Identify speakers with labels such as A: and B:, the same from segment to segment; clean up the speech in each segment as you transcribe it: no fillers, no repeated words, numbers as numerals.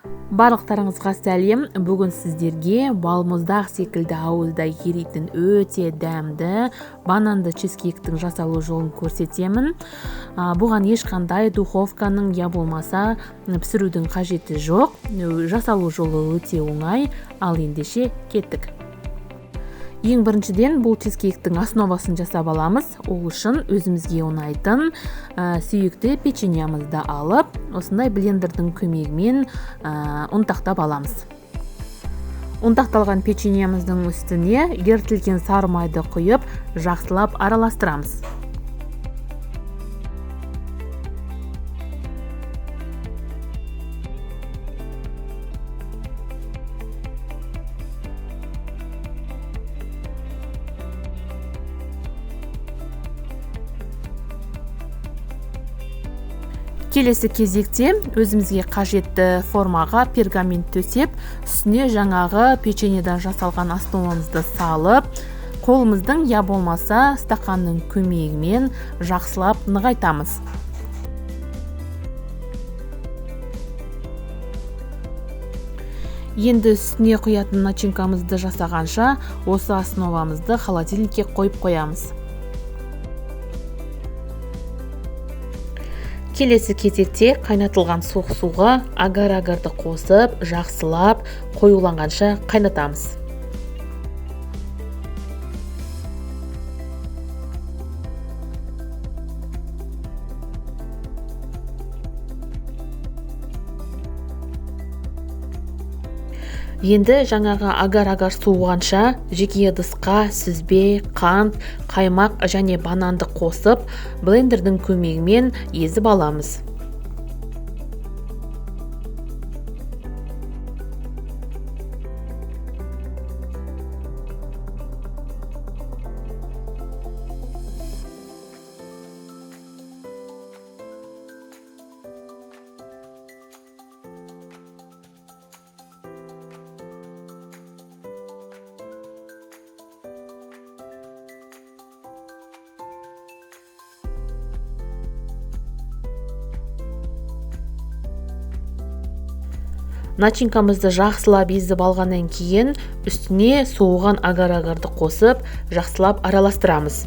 A: Барлықтарыңызға сәлем. Бүгін сіздерге балмұздақ секілді ауызда еритін өте дәмді бананды чизкейктің жасалу жолын көрсетемін. Бұған ешқандай духовканың я болмаса пісірудің қажеті жоқ. Жасалу жолы өте оңай. Ал ендеше кеттік. Ең біріншіден бұл чизкейктің основасын жасап аламыз. Ол үшін өзімізге ұнайтын сүйікті печеньямызды алып, осындай блендердің көмегімен ұнтақтап аламыз. Ұнтақталған печеньямыздың үстіне ерітілген сары майды құйып, жақсылап араластырамыз. Келесі кезекте өзімізге қажетті формаға пергамент төсеп, үстіне жаңағы печеньеден жасалған основамызды салып, қолымыздың я болмаса стақанның көмегімен жақсылап нығайтамыз. Енді үстіне құятын начинкамызды жасағанша, осы основамызды холодильникке қойып қоямыз. Келесі кезекте қайнатылған суық суға агар-агарды қосып, жақсылап қоюланғанша қайнатамыз. Енді жаңағы агар-агар суығанша жеке ыдысқа сүзбе, қант, қаймақ және бананды қосып, блендердің көмегімен езіп аламыз. Начинкамызды жақсылап езіп алғаннан кейін үстіне суыған агар-агарды қосып, жақсылап араластырамыз.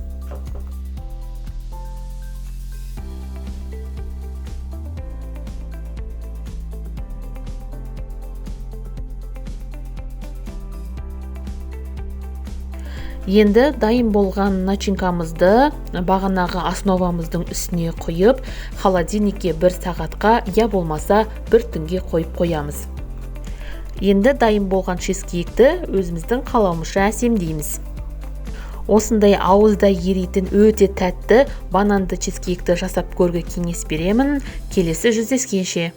A: Енді дайын болған начинкамызды бағанағы основамыздың үстіне құйып, холодильникке 1 сағатқа я болмаса 1 түнге қойып қоямыз. Енді дайын болған чизкейкті өзіміздің қалауымызша әсемдейміз. Осындай ауызда еритін өте тәтті бананды чизкейкті жасап көруге кеңес беремін. Келесі жүздескенше.